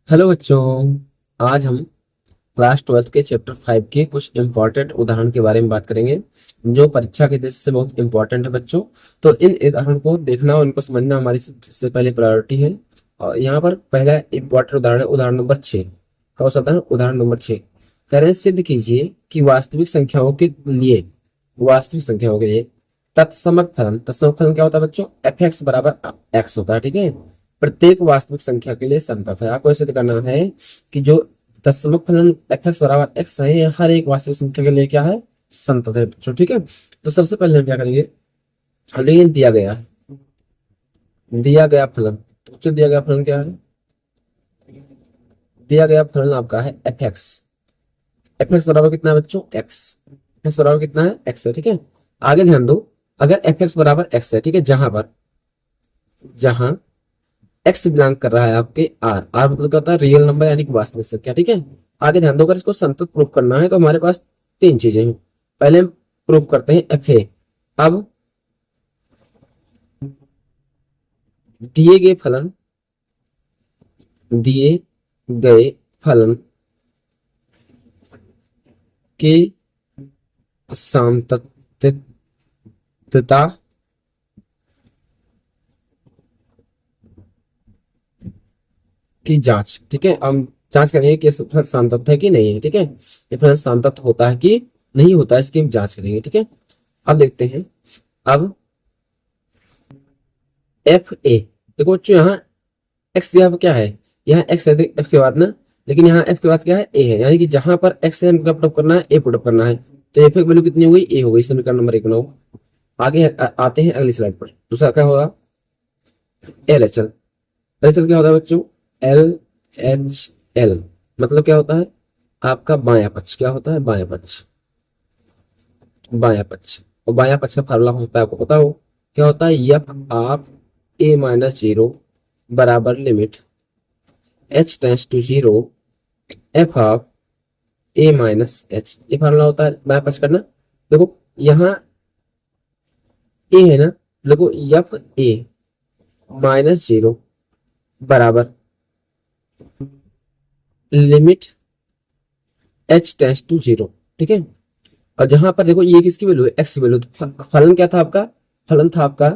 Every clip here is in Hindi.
हेलो बच्चों। आज हम क्लास 12th के चैप्टर 5 के कुछ इम्पोर्टेंट उदाहरण के बारे में बात करेंगे जो परीक्षा के दृष्टि से बहुत इम्पोर्टेंट है बच्चों। तो इन उदाहरण को देखना और इनको समझना हमारी सबसे पहले प्रायोरिटी है। और यहाँ पर पहला इम्पोर्टेंट उदाहरण है उदाहरण नंबर 6। हो सकता है उदाहरण नंबर 6 कह रहे हैं, सिद्ध कीजिए कि वास्तविक संख्याओं के लिए तत्समक फलन क्या होता है बच्चों? एफ एक्स बराबर एक्स होता है। ठीक है, प्रत्येक वास्तविक संख्या के लिए संतत है। आपको सिद्ध करना है कि जो तत्समक फलन एफ एक्स बराबर एक्स है, ये हर एक वास्तविक संख्या के लिए क्या है? संतत है बच्चों। ठीक है, तो सबसे पहले हम क्या करेंगे, हमें ये दिया गया फलन। तो बच्चों दिया गया फलन क्या है? दिया गया फलन आपका है एफ एक्स। एफ एक्स बराबर कितना है बच्चों? एक्स। एक्स बराबर कितना है? एक्स है। ठीक है, आगे ध्यान दो, अगर एफ एक्स बराबर एक्स है, ठीक है, जहां एक्स बिलोंग कर रहा है आपके आर। आर मतलब क्या होता है? रियल नंबर यानी कि वास्तविक संख्या। ठीक है, आगे ध्यान दो, अगर इसको संतत प्रूफ करना है तो हमारे पास तीन चीजें हैं। पहले हम प्रूफ करते हैं एफ ए। अब दिए गए फलन दिए गए फलन के सामतत्वता की जांच। ठीक है, हम जांच करेंगे कि फलन सामतत्व है कि नहीं है। ठीक है, ये फलन सामतत्व होता है कि नहीं होता है, इसकी हम जांच करेंगे। ठीक है, अब देखते हैं। अब एफ ए, देखो बच्चों, यहाँ एक्स यहाँ पर क्या है? यहाँ एक्स है एफ के बाद ना, लेकिन यहाँ एफ के बाद क्या है? ए है, यानी कि जहां पर एक्स है हमको पुटअप करना है, ए पुटअप करना है। तो एफ की वैल्यू कितनी हो गई? ए हो गई। समीकरण नंबर 1 बनाओ। आगे आते हैं अगली स्लाइड पर। दूसरा क्या होगा? L H L. L H L क्या होता है बच्चों? एल एच एल मतलब क्या होता है? आपका बायां पक्ष। क्या होता है? बायां पक्ष। बायां पक्ष, और बायां पक्ष का फार्मूला हो सकता है आपको पता हो। क्या होता है? F of a minus zero बराबर limit H tends to zero f of a minus h. ये फार्मूला होता है बायां पक्ष करना। देखो यहाँ ए है ना, देखो एफ ए माइनस जीरो बराबर limit H tends to zero. ठीक है, और जहां पर देखो ये किसकी वैल्यू है? एक्स की वैल्यू। तो फलन क्या था आपका? फलन था आपका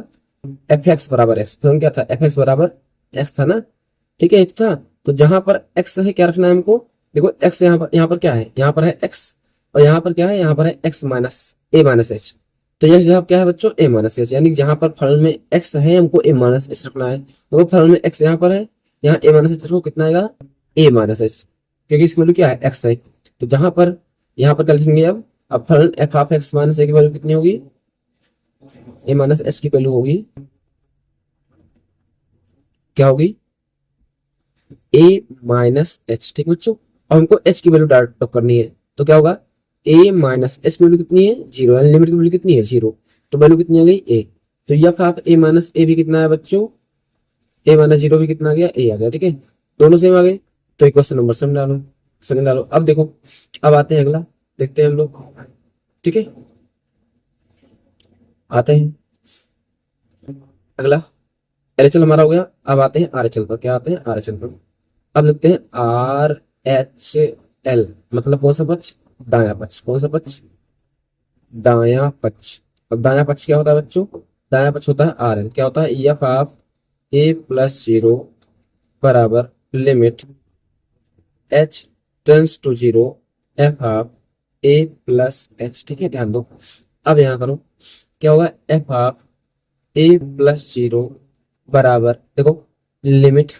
एफ एक्स बराबर एक्स। फलन क्या था? एफ एक्स बराबर एक्स था ना। ठीक है, ये तो था। तो जहां पर एक्स है, क्या रखना है हमको? देखो एक्स यहाँ पर क्या है? यहाँ पर है एक्स, और यहाँ पर क्या है? यहाँ पर है एक्स माइनस ए माइनस एच। तो यह जवाब क्या है बच्चों? ए माइनस एच, यानी जहां पर फलन में एक्स है हमको ए माइनस एच रखना है। तो फलन में एक्स यहाँ पर है, यहाँ ए माइनस एच रखो, कितना आएगा? ए माइनस एच, क्योंकि इसकी वैल्यू क्या है? एक्स है। तो जहां पर यहाँ पर क्या लिखेंगे अब फलन एफ ऑफ एक्स माइनस ए की वैल्यू कितनी होगी? ए माइनस एच की वैल्यू होगी, क्या होगी? ए माइनस एच। ठीक बच्चों, अब हमको एच की वैल्यू डायरेक्ट करनी है। तो क्या होगा? ए माइनस एच की वैल्यू कितनी है? जीरो, यानी लिमिट की वैल्यू कितनी है? जीरो। तो वैल्यू कितनी आ गई? ए। तो यह आप ए माइनस ए भी कितना है बच्चों? ए माइनस जीरो भी कितना आ गया? ए आ गया। ठीक है, दोनों सेम आ गए। तो क्वेश्चन नंबर सेकंड डालो। अब देखो, अब आते हैं अगला, देखते हैं हम लोग। ठीक है, आते हैं अगला। एलएचएल हमारा हो गया। अब आते हैं आरएचएल पर। क्या आते हैं? आरएचएल पर। अब लिखते हैं आर एच एल मतलब कौन सा पक्ष? दाया पक्ष। कौन सा पक्ष? दाया पक्ष। अब दाया पक्ष क्या होता है बच्चों? दाया पक्ष होता है आर एन। क्या होता है? F of A plus zero बराबर limit H tends to zero f of A plus h. ठीक है, ध्यान दो। अब यहां करो, क्या होगा? F of A plus zero बराबर, देखो लिमिट,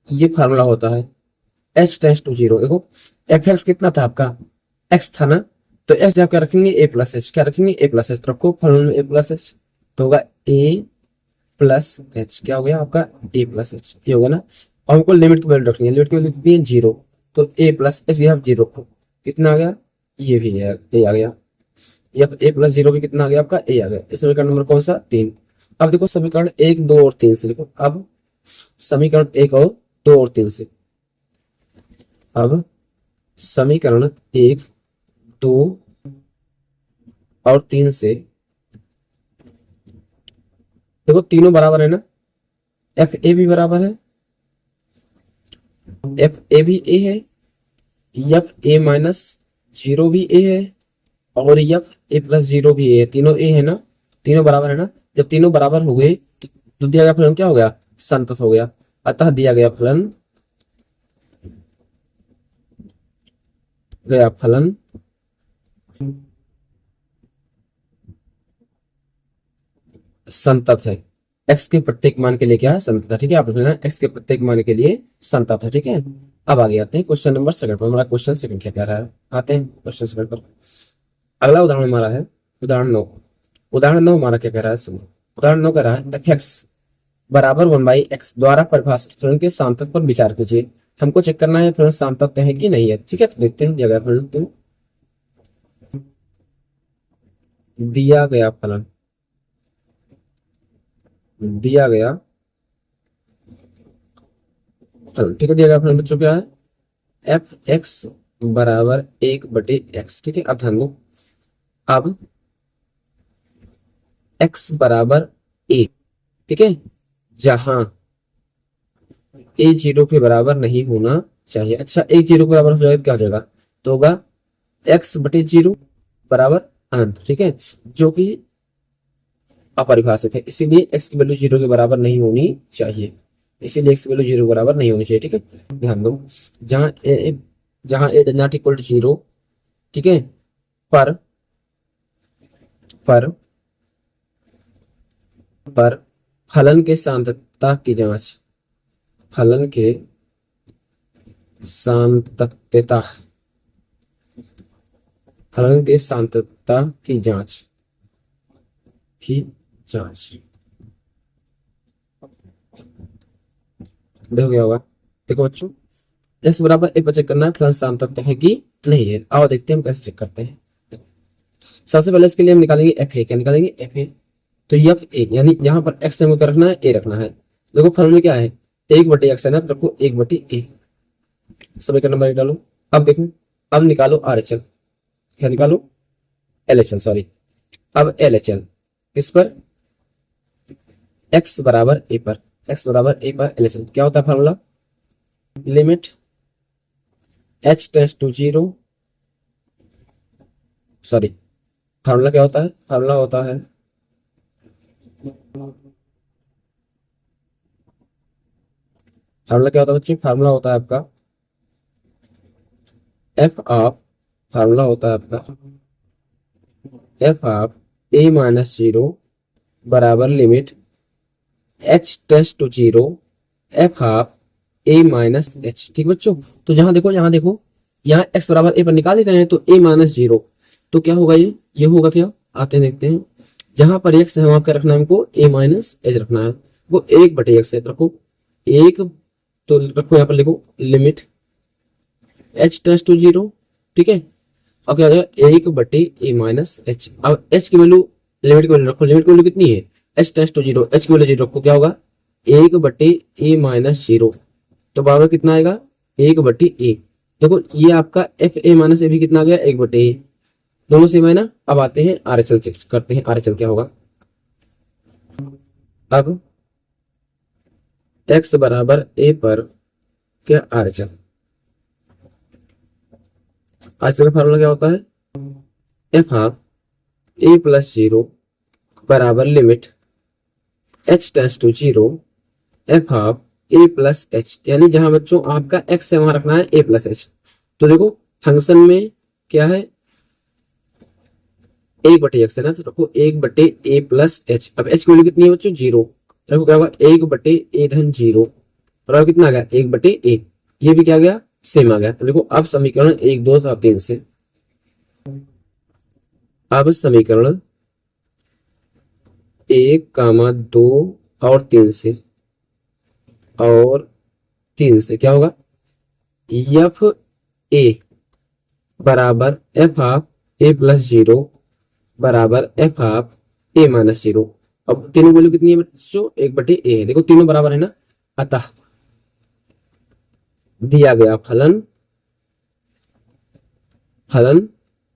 ये फार्मूला होता है एच टेंस टू जीरो। देखो एफ एक्स कितना था आपका? एक्स था ना। तो एक्स जब क्या रखेंगे? ए प्लस एच। क्या रखेंगे? ए प्लस एच। तो रखो फलन में ए प्लस एच, तो होगा ए प्लस एच। क्या हो गया आपका? ए प्लस एच, ये होगा ना। और हमको लिमिट की वैल्यू रखनी है। लिमिट की वैल्यू कितनी है? जीरो। तो ए प्लस एच आप जीरो रखो, कितना आ गया? ये भी है, ए आ गया। ये ए प्लस जीरो भी कितना आ गया आपका? ए आ गया। इस समीकरण नंबर कौन सा? 3। अब देखो समीकरण 1 2 और 3 से देखो। अब समीकरण 1 और 2 और 3 से, अब समीकरण 1 2 और 3 से देखो तीनों बराबर है ना। एफ ए भी बराबर है एफ ए भी ए है, एफ ए माइनस जीरो भी ए है, और एफ ए प्लस जीरो भी ए है। तीनों ए है ना, तीनों बराबर है ना। जब तीनों बराबर हो गए तो दिया गया फलन क्या हो गया, संतत हो गया। अतः दिया गया फलन संतत है। एक्स के प्रत्येक मान के लिए क्या है, संतत है। ठीक है, आप लिखना एक्स के प्रत्येक मान के लिए संतत है। ठीक है, अब आगे आते हैं क्वेश्चन नंबर सेकंड पर। हमारा क्वेश्चन सेकंड क्या कह रहा है, आते हैं क्वेश्चन सेकंड पर। अगला उदाहरण हमारा है उदाहरण 9। उदाहरण 9 हमारा क्या कह रहा है, सुनो। उदाहरण 9 कह रहा है एफ एक्स बराबर 1/x द्वारा परिभाषित फलन के सांतत पर विचार कीजिए। हमको चेक करना है फलन सांतत है कि नहीं है। ठीक है, तो देखते हैं दिया गया फलन। तो दिया गया फलन दिया गया फलन ठीक है, दिया गया फलन बच्चों क्या है, एफ एक्स बराबर 1/x। ठीक है, अब ध्यान दो। अब x बराबर a, ठीक है, जहां a जीरो के बराबर नहीं होना चाहिए। अच्छा, a जीरो के बराबर हो जाएगा तो क्या हो जाएगा, तो होगा x/0 बराबर अनंत। ठीक है, जो कि अपरिभाषित है, इसीलिए x की वैल्यू जीरो के बराबर नहीं होनी चाहिए। इसीलिए x की वैल्यू जीरो के बराबर नहीं होनी चाहिए। ठीक है, ध्यान दो। जहां a does not equal to zero, ठीक है, पर पर पर फलन के सांततता की जांच, फलन के सांततता फलन के सांततता की जांच देखो क्या होगा। देखो बच्चों, x बराबर ए पर चेक करना है फलन सांतत्य है कि नहीं है। आओ देखते हैं हम कैसे चेक करते हैं। सबसे पहले इसके लिए हम निकालेंगे एफ ए। क्या निकालेंगे, एफ ए। तो एफ ए यानी यहाँ पर एक्स हमको रखना है, ए रखना है। देखो फलन में क्या है, 1/x है ना, तो रखो 1/a। समीकरण नंबर 1 डालो। अब देखो, अब निकालो आर एच एल। क्या निकालो, एल एच एल, सॉरी। अब एल एच एल किस पर, x बराबर a पर। x बराबर a पर एल एच एल क्या होता है formula, limit h tends to zero, sorry, formula क्या होता है, फार्मूला होता है फार्मूला क्या होता है बच्चों, फार्मूला होता है आपका एफ ऑफ, फार्मूला होता है आपका f of a minus zero बराबर limit h tends to zero f of a minus h. ठीक बच्चों, तो जहां देखो, यहाँ x बराबर a पर निकाल ही रहे हैं, तो a माइनस जीरो, तो क्या होगा, ये होगा क्या, आते हैं देखते हैं। जहां पर x है वहां क्या रखना है हमको, a माइनस एच रखना है। वो 1/x है, रखो एक, तो रखो यहाँ पर लिखो limit h tends to zero, ठीक है, और क्या हो जाएगा 1/a माइनस एच। अब h की वैल्यू, लिमिट की वैल्यू रखो, लिमिट की वैल्यू कितनी है, h tends to zero, h की वैल्यू जीरो रखो, क्या होगा 1/a माइनस जीरो, तो बराबर कितना आएगा 1/a। देखो ये आपका एफ ए माइनस ए भी कितना आ गया, 1/a, दोनों सेम है ना। अब आते हैं आर एच एल चेक करते हैं, आर एच एल क्या होगा। अब x बराबर a पर क्या, R H L, R H L का फार्मूला क्या होता है, f of a plus zero बराबर limit h tends to zero f of a plus h. यानी जहां बच्चों आपका x है वहां रखना है a प्लस एच। तो देखो फंक्शन में क्या है, 1/x है ना, तो रखो 1/a प्लस एच। अब h की वैल्यू कितनी है बच्चों, जीरो, रखो क्या होगा 1/a धन जीरो, और कितना आ गया 1/a। ये भी क्या आ गया, सेम आ गया। तो देखो अब समीकरण 1 2 था 3 से, अब समीकरण 1, 2 और 3 से, क्या होगा, एफ ए बराबर f of A plus zero बराबर f of a minus zero. अब तीनों वैल्यू कितनी है बच्चों, 1/a है। देखो तीनों बराबर है ना, अतः दिया गया फलन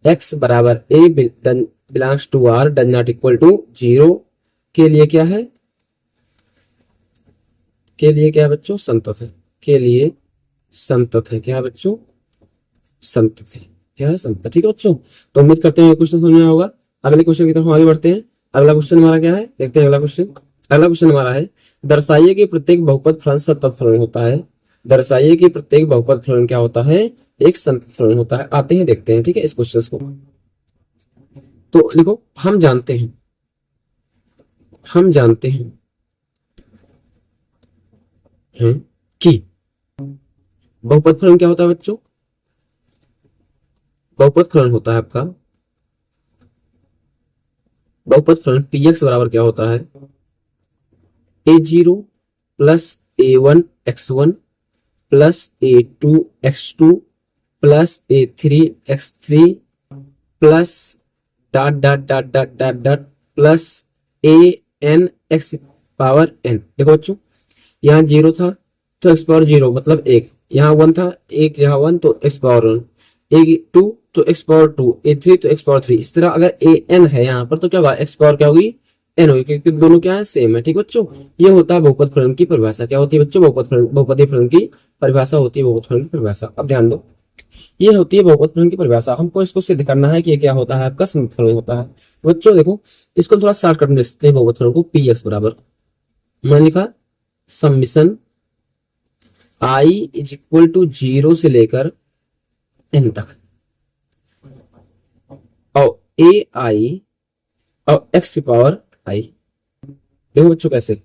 x बराबर a belongs to r does not equal to zero के लिए क्या है, बच्चों संतत है, के लिए संतत है। क्या है बच्चों? संतत है। क्या है? संतत। ठीक है बच्चों, तो उम्मीद करते हैं क्वेश्चन समझ में आया होगा। अगले क्वेश्चन की तरफ हम आगे बढ़ते हैं। अगला क्वेश्चन हमारा क्या है, देखते हैं अगला क्वेश्चन। अगला क्वेश्चन हमारा है, दर्शाइए कि प्रत्येक बहुपद फलन संतत फलन होता है। दर्शाइए कि प्रत्येक बहुपद फलन क्या होता है, एक संतत फलन होता है। आते हैं, देखते हैं, ठीक है, इस क्वेश्चन को। तो देखो, हम जानते हैं कि बहुपद फलन क्या होता है बच्चों? बहुपद फलन होता है आपका, बहुपद फलन पी एक्स बराबर क्या होता है, a zero plus a one x one plus a two x two plus a three x three plus dot dot dot dot dot dot plus a n x power n. देखो बच्चों, यहाँ जीरो था तो एक्स पावर जीरो मतलब एक, यहाँ वन था, एक यहाँ वन तो x power one, a two तो x power two, a three तो एक्स पावर थ्री। इस तरह अगर ए एन है यहाँ पर तो क्या होगा, एक्स पावर क्या होगी, एन होगी, क्योंकि दोनों क्या है, सेम है। ठीक बच्चों, ये होता है बहुपद फलन की परिभाषा। क्या होती है बच्चों? बहुपदी फलन की परिभाषा होती है, बहुपद फलन की परिभाषा। अब ध्यान दो, ये होती है बहुपद फलन की परिभाषा। हमको इसको सिद्ध करना है कि ये क्या होता है, आपका संतत फलन होता है। बच्चों देखो, इसको थोड़ा शॉर्टकट में लिखते हैं बहुपद फलन को। पी एक्स बराबर, मैंने लिखा summation I is equal to zero से लेकर एन तक, और ए आई और एक्स की पावर आई। देखो बच्चों कैसे,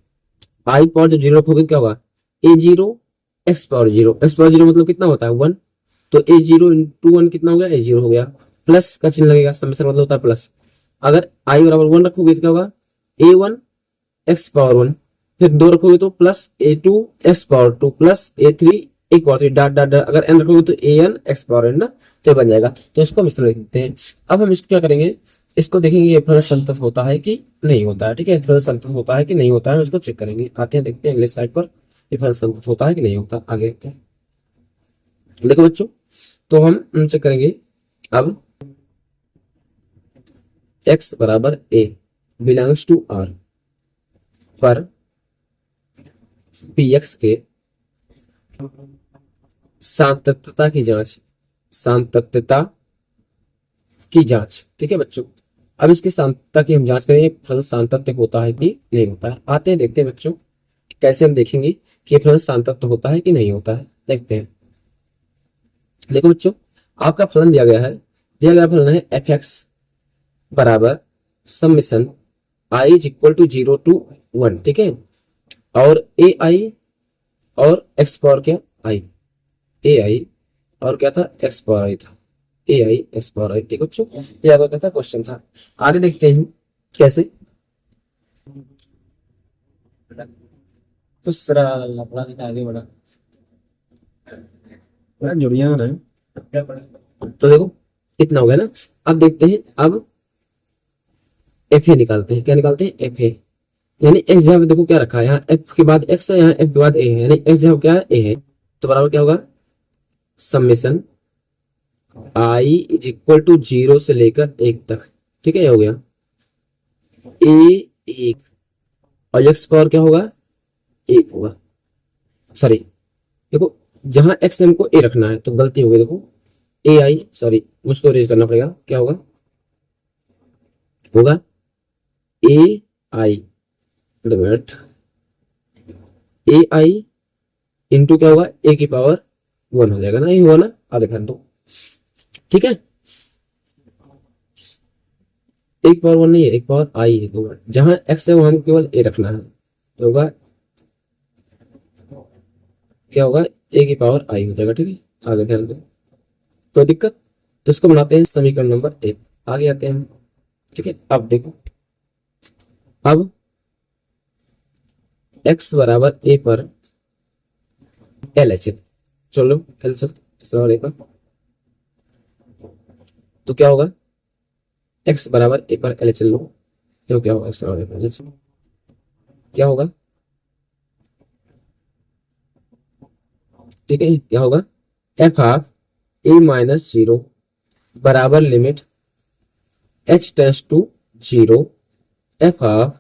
आई पावर जब जीरो रखोगे क्या होगा, a zero x power zero, x power zero मतलब कितना होता है, वन। तो ए जीरो इंटू वन कितना हो गया, ए जीरो हो गया, प्लस का चिन्ह लगेगा, समेशन मतलब होता है प्लस। अगर आई बराबर वन रखोगे तो क्या होगा, a one x power one, फिर दो रखोगे तो plus a two x power two plus a three x power three dot dot dot. अगर एन रखोगे तो a n x power n ना, तो बन जाएगा। तो इसको हम इस तरह लिख देते हैं। अब हम इसको क्या करेंगे, इसको देखेंगे ये फलन संतत होता है कि नहीं होता है। ठीक है, फलन संतत होता है कि नहीं होता है, इसको चेक करेंगे। आते हैं, देखते हैं अगले स्लाइड पर ये फलन संतत होता है कि नहीं होता। आगे देखते हैं। देखो बच्चों, तो हम चेक करेंगे अब, x बराबर a बिलोंग्स टू r पर px के सातत्यता की जांच, सातत्यता की जांच। ठीक है बच्चों, अब इसकी सातत्यता की हम जांच करेंगे, फलन सातत्य होता है कि नहीं होता है। आते हैं, देखते हैं बच्चों कैसे हम देखेंगे कि ये फलन सातत्य होता है कि नहीं होता है। देखते हैं। देखो बच्चों, आपका फलन दिया गया है, दिया गया फलन है एफ एक्स बराबर summation I is equal to zero to one. ठीक है, और ए आई और एक्स पावर क्या, आई, ए आई और क्या था, एक्स पावर आई था, ए आई एक्स पावर आई। ठीक है बच्चों, ये आपका क्या था, क्वेश्चन था। आगे देखते हैं कैसे। तो सरा लफड़ा दिखा, आगे बढ़ा बड़ा जुड़िया ना। तो देखो इतना हो गया ना। अब देखते हैं, अब एफ ए निकालते हैं। क्या निकालते हैं, एफ ए, यानी एक्स जगह पे देखो क्या रखा है, यहाँ एफ के बाद एक्स है, यहाँ एफ के बाद ए है, यानी एक्स जगह क्या है, ए है। तो बराबर क्या होगा, summation I is equal to zero से लेकर एक तक। ठीक है, ये हो गया ए एक, और एक्स पावर क्या होगा, एक होगा। सॉरी, देखो जहां एक्स एम को ए रखना है तो गलती हो गई। देखो ए आई, सॉरी मुझको रेज करना पड़ेगा। क्या होगा, होगा ए आई मिनट, ए आई इंटू क्या होगा, ए की पावर वन हो जाएगा ना, ये हुआ ना। आगे ध्यान दो, ठीक है, एक पावर वन नहीं है, एक पावर आई है। तो जहां एक्स है वहां केवल ए रखना है, तो होगा क्या होगा, ए की पावर आई हो जाएगा। ठीक है, आगे ध्यान दो, कोई दिक्कत। तो इसको बनाते हैं समीकरण नंबर एक। आगे आते हैं हम। ठीक है, अब देखो, अब x बराबर a पर एल एच, चलो एल चल x बराबर a पर, तो क्या होगा, x बराबर a पर एल एच लो, तो क्या होगा, x बराबर a पर एल एच क्या होगा, ठीक है, क्या होगा, f of a minus zero बराबर limit h tends to zero f of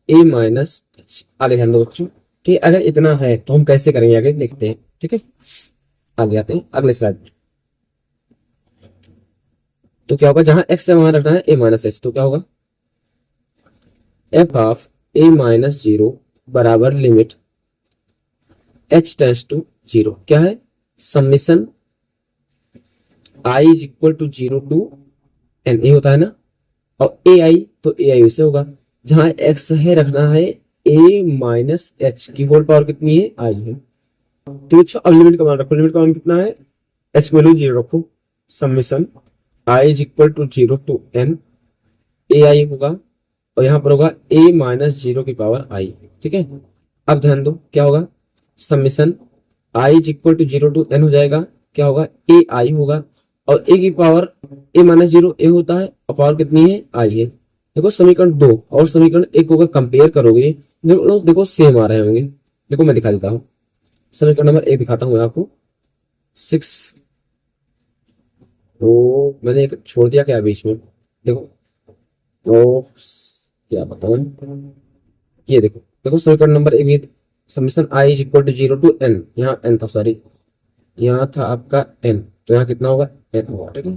a minus h. आगे ध्यान दो बच्चों, ठीक है। अगर इतना है तो हम कैसे करेंगे, आगे देखते हैं। ठीक है, आगे आते हैं अगले स्लाइड। तो क्या होगा, जहां एक्स से वहां रखना है ए माइनस एच, तो क्या होगा f of a minus zero बराबर limit H tends to zero, क्या है summation I is equal to zero to n, a होता है ना, और ए आई तो ए आई वैसे होगा, जहां एक्स है रखना है ए माइनस एच की होल पावर कितनी है आई है। तो अच्छा अब लिमिट का मान रखो, लिमिट का मान कितना है एच वैल्यू जीरो रखो, summation I is equal to zero to n a i होगा, और यहां पर होगा ए माइनस जीरो की पावर आई, ठीक है। अब ध्यान दो क्या होगा, summation I is equal to zero to n हो जाएगा, क्या होगा ए आई होगा, और ए की पावर ए माइनस जीरो ए होता है, और पावर कितनी है आई है। देखो समीकरण दो और समीकरण एक को अगर कंपेयर करोगे देखो सेम आ रहे होंगे। देखो मैं दिखा देता हूँ, समीकरण नंबर एक दिखाता हूँ आपको 6, तो मैंने एक छोड़ दिया क्या बीच में, देखो तो क्या बताऊं, ये देखो देखो समीकरण नंबर एक summation I is equal to zero to N, यहाँ एन था सॉरी, यहाँ था आपका एन, तो यहाँ कितना होगा एन होगा, ठीक है।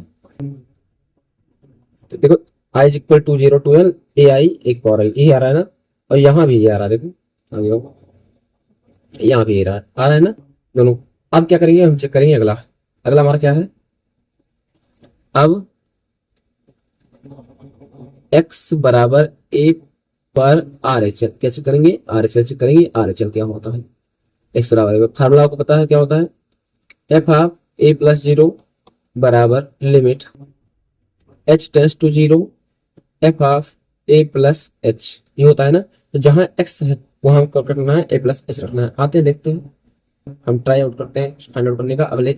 तो देखो i is equal to zero to n a i x power आई, ये आ रहा है ना, और यहाँ भी ये आ रहा है, देखो आगे आओ, यहाँ भी ये आ रहा है ना दोनों। अब क्या करेंगे हम, चेक करेंगे अगला, अगला हमारा क्या है, अब x बराबर ए पर आर एच एल, क्या चेक करेंगे आर एच एल चेक करेंगे, आर एच एल क्या होता है, एक्स बराबर फार्मूला आपको पता है क्या होता है, f of A plus zero बराबर limit H tends to zero f of A plus h, ये होता है ना। तो जहां एक्स है वहां हमको रखना है ए प्लस एच रखना है। आते हैं देखते हैं, हम ट्राई आउट करते हैं फाइंड आउट करने का अगले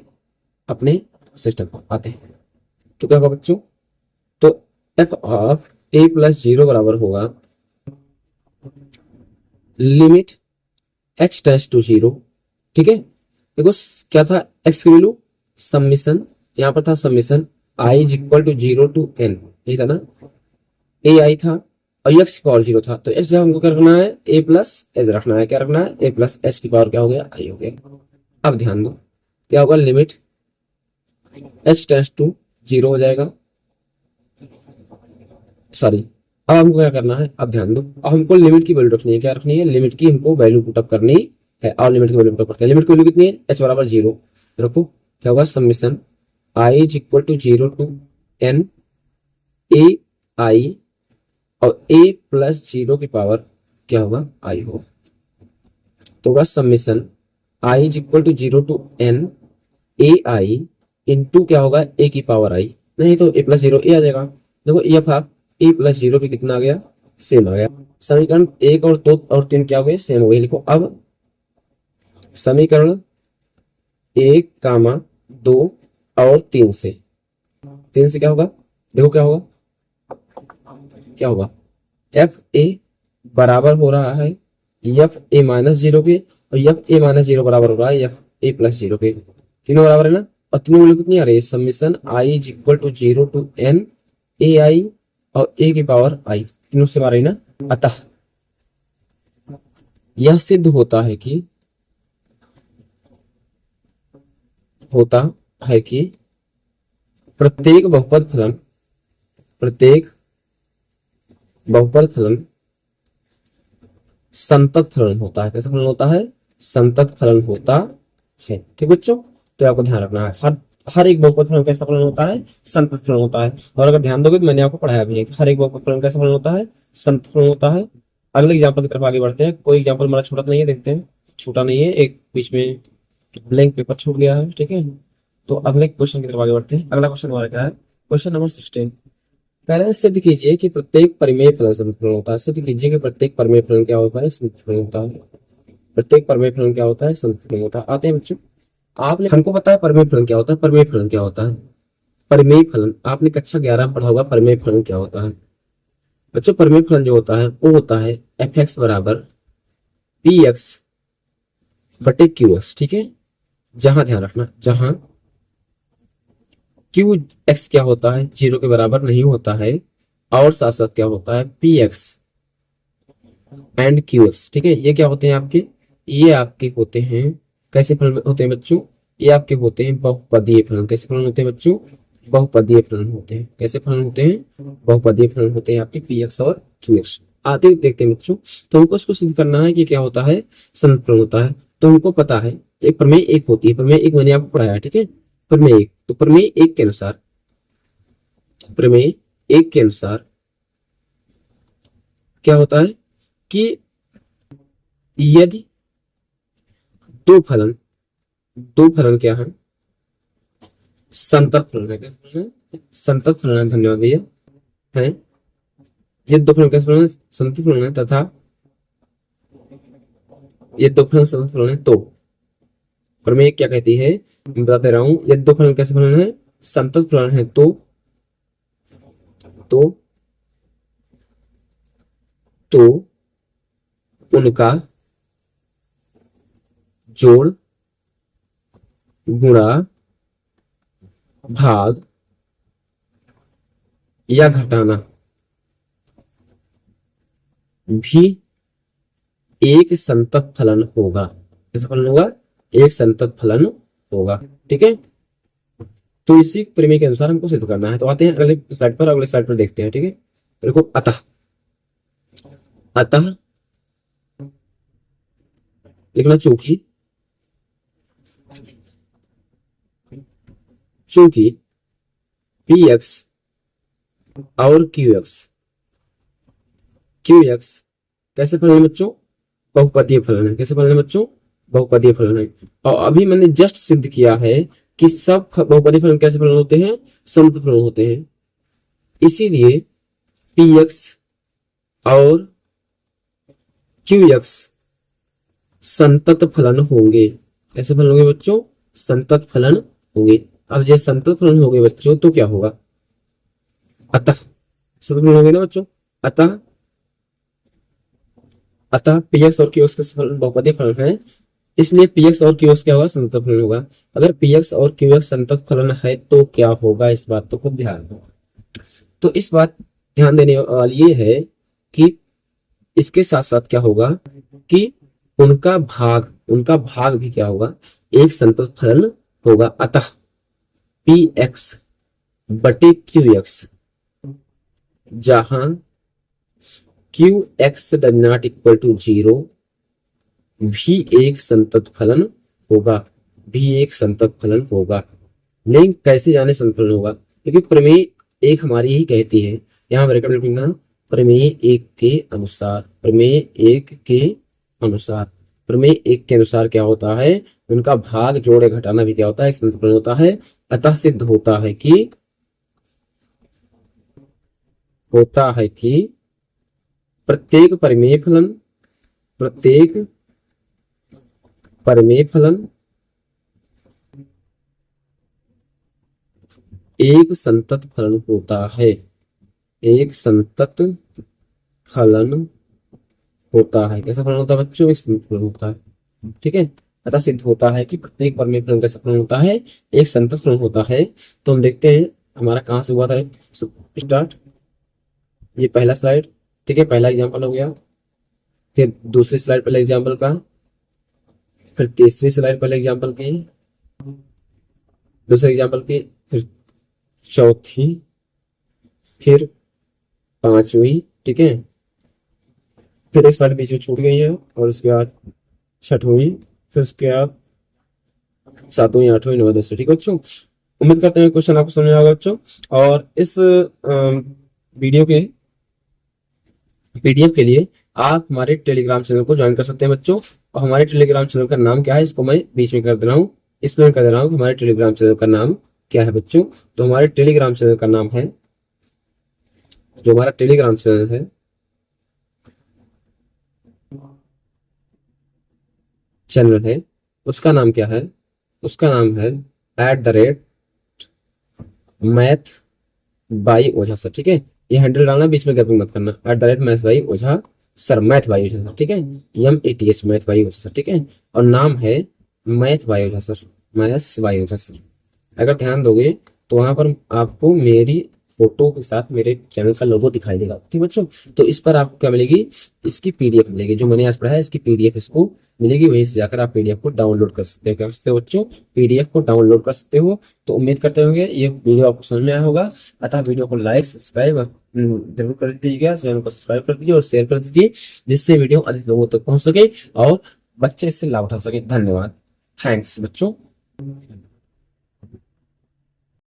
अपने सिस्टम को आते हैं। तो क्या होगा बच्चों, तो F of A plus zero बराबर होगा limit H tends to zero, ठीक है। देखो क्या था एक्स की वैल्यू समिशन, यहां पर था summation I is equal to zero to N, यही था ना, ए आई था और एक्स की पावर जीरो था, तो एक्स जब हमको क्या रखना है ए प्लस एच रखना है, क्या रखना है ए प्लस एच की पावर क्या हो गया आई हो गया। अब ध्यान दो क्या होगा, limit H tends to zero हो जाएगा, सॉरी अब हमको क्या करना है, अब ध्यान दो अब हमको लिमिट की वैल्यू रखनी है, क्या रखनी है लिमिट की हमको वैल्यू पुटअप करनी है, और लिमिट की वैल्यू पुटअप करते हैं। लिमिट की वैल्यू कितनी है एच बराबर जीरो, रखो क्या होगा summation I is equal to zero to n a i और ए प्लस जीरो की पावर क्या होगा आई होगा, तो होगा summation I is equal to zero to n a i into क्या होगा ए की पावर आई, नहीं तो ए प्लस जीरो ए आ जाएगा। देखो F of A plus zero भी कितना आ गया सेम आ गया। समीकरण एक और दो और तीन क्या हो गए सेम हो गए। लिखो अब समीकरण एक कामा दो और तीन से क्या होगा, देखो क्या होगा, क्या होगा एफ ए बराबर हो रहा है एफ ए माइनस जीरो के, और एफ ए माइनस जीरो बराबर हो रहा है एफ ए प्लस जीरो के, तीनों बराबर है ना, और तीनों वैल्यू कितनी आ रही है summation I is equal to zero to n a i और ए की पावर आई, तीनों से आ रही ना। अतः यह सिद्ध होता है कि प्रत्येक बहुपद फलन संतत फलन होता है। कैसा फलन होता है संतत फलन होता है, ठीक बच्चों। तो आपको ध्यान रखना है हर एक बहुपद फलन कैसा फलन होता है संतत फलन होता है। और अगर ध्यान दोगे तो मैंने आपको पढ़ाया भी है कि हर एक बहुपद फलन कैसा फलन होता है संतत फलन होता है। अगले एग्जाम्पल की तरफ आगे बढ़ते हैं। कोई एग्जाम्पल हमारा छूटा नहीं है, देखते हैं। छूटा नहीं है, एक बीच में ब्लैंक पेपर छूट गया है, ठीक है। तो अगले क्वेश्चन की तरफ आगे बढ़ते हैं। अगला क्वेश्चन हमारा क्या है, क्वेश्चन नंबर 16। पहले सिद्ध कीजिए कि प्रत्येक परिमेय फलन संतत फलन होता है। सिद्ध कीजिए कि प्रत्येक परिमेय फलन क्या होता है संतत फलन होता है। प्रत्येक परिमेय फलन क्या होता है संतत फलन होता है। आते हैं बच्चों, आपने हमको पता है परिमेय फलन क्या होता है। परिमेय फलन क्या होता है, परिमेय फलन आपने कक्षा 11 में पढ़ा होगा। परिमेय फलन क्या होता है बच्चों, परिमेय फलन जो होता है वो होता है एफ एक्स बराबर पी एक्स बटे क्यू एक्स, ठीक है। जहां ध्यान रखना, जहां क्यू एक्स क्या होता है जीरो के बराबर नहीं होता है, और साथ साथ क्या होता है P x and Q x, ठीक है। ये क्या होते हैं आपके, ये आपके होते हैं कैसे फलन होते हैं बच्चों, ये आपके होते हैं बहुपदीय फलन। कैसे फलन होते हैं बच्चों? बहुपदीय फलन होते हैं। कैसे फलन होते हैं? बहुपदीय फलन होते हैं आपके पी एक्स और क्यू एक्स। आते देखते हैं बच्चों। तो हमको इसको सिद्ध करना है कि क्या होता है, संत फलन होता है। तो हमको पता है एक प्रमेय एक होती है, प्रमेय एक मैंने आपको पढ़ाया, ठीक है। प्रमेय एक, तो प्रमेय एक के अनुसार, प्रमेय एक के अनुसार क्या होता है कि यदि दो फलन क्या है, संतत फलन है। कैसे फलन है? संतत फलन है। धन्यवाद भैया। है ये दो फलन कैसे फलन है? संतत फलन है। तथा ये दो फलन संतत फलन है। तो प्रमेय क्या कहती है, मैं बताते रहा हूं। ये दो फलन कैसे फलन है? संतत फलन है। तो उनका जोड़, गुणा, भाग या घटाना भी एक संतत फलन होगा। कैसा फलन होगा? एक संतत फलन होगा, ठीक है। तो इसी प्रमेय के अनुसार हमको सिद्ध करना है। तो आते हैं अगले स्लाइड पर, अगले स्लाइड पर देखते हैं, ठीक है। देखो अतः, अतः लिखना चूंकि, चूंकि पी एक्स और क्यू एक्स कैसे फलन है बच्चों? बहुपदीय फलन है। कैसे फलन है बच्चों? बहुपदीय फलन है। और अभी मैंने जस्ट सिद्ध किया है कि सब बहुपदीय फलन कैसे फलन होते हैं? समतल फलन होते हैं। इसीलिए पी एक्स और क्यू एक्स संतत फलन होंगे। कैसे फलन होंगे बच्चों? संतत फलन होंगे। अब ये संतत फलन होंगे बच्चों तो क्या होगा? अतः संतत फलन होंगे ना बच्चों। अतः पी एक्स और क्यू एक्स के बहुपदीय फलन है, इसलिए पी एक्स और क्यू एक्स क्या होगा? संतत फलन होगा। अगर पी एक्स और क्यू एक्स संतत फलन है तो क्या होगा? इस बात को खूब ध्यान दो। तो इस बात ध्यान देने वाली ये है कि इसके साथ साथ क्या होगा कि उनका भाग भी क्या होगा? एक संतत फलन होगा। अतः पी एक्स बटे क्यू एक्स, जहां Q X does not equal to 0 भी एक संतत फलन होगा, भी एक संतत फलन होगा। लिंक कैसे जाने संतत फलन होगा? क्योंकि प्रमेय एक हमारी ही कहती है, यहाँ ब्रैकेट में लिखना, प्रमेय एक के अनुसार, प्रमेय एक के अनुसार, प्रमेय एक के अनुसार क्या होता है? उनका भाग जोड़ घटाना भी क्या होता है? संतत फलन होता है। अतः सिद्ध होता है कि प्रत्येक परिमेय फलन एक संतत फलन होता है। एक संतत फलन होता है। कैसा फलन होता है बच्चों? एक संतत फलन होता है, ठीक है। अतः सिद्ध होता है कि प्रत्येक परिमेय फलन कैसा फलन होता है? एक संतत फलन होता है। तो हम देखते हैं हमारा कहां से हुआ था स्टार्ट। ये पहला स्लाइड, ठीक है, पहला एग्जांपल हो गया। फिर दूसरी स्लाइड पहले एग्जांपल का, फिर तीसरी स्लाइड पहले एग्जांपल की, दूसरे एग्जांपल की, फिर चौथी, फिर पांचवी, ठीक है। फिर एक स्लाइड बीच में छूट गई है और उसके बाद छठवीं, फिर उसके बाद सातवीं, आठवीं, नौवीं, दसवीं, ठीक है बच्चों। उम्मीद करते हैं क्वेश्चन आपको समझ में आएगा बच्चों। और इस वीडियो के पीडीएफ के लिए आप हमारे टेलीग्राम चैनल को ज्वाइन कर सकते हैं बच्चों। और हमारे टेलीग्राम चैनल का नाम क्या है, इसको मैं बीच में कर दे रहा हूँ, एक्सप्लेन कर दे रहा हूँ कि हमारे टेलीग्राम चैनल का नाम क्या है बच्चों। तो हमारे टेलीग्राम चैनल का नाम है, जो हमारा टेलीग्राम चैनल है, उसका नाम क्या है? उसका नाम है @मैथ बाई ओझा सर, ठीक है। ये हैंडल डालना, बीच में गैपिंग मत करना। @Math by Ojha sir, math by Ojha sir, ठीक है। MATH math by Ojha sir, ठीक है। और नाम है math by Ojha sir, maths by Ojha sir. अगर ध्यान दोगे तो वहां पर आपको मेरी फोटो के साथ मेरे चैनल का लोगो दिखाई देगा। ठीक बच्चों, तो इस पर आपको क्या मिलेगी, इसकी पीडीएफ मिलेगी, जो मैंने आज पढ़ा है इसकी पीडीएफ इसको मिलेगी, वहीं से जाकर आप पीडीएफ को डाउनलोड कर सकते हो। क्या कर सकते हो बच्चों, पीडीएफ को डाउनलोड कर सकते हो। तो उम्मीद करते होंगे ये वीडियो आपको समझ में आया होगा। अतः वीडियो को लाइक सब्सक्राइब जरूर कर दीजिएगा, चैनल को सब्सक्राइब कर दीजिए और शेयर कर दीजिए, जिससे वीडियो अधिक लोगों तक पहुंच सके और बच्चे इससे लाभ उठा सके। धन्यवाद, थैंक्स बच्चों।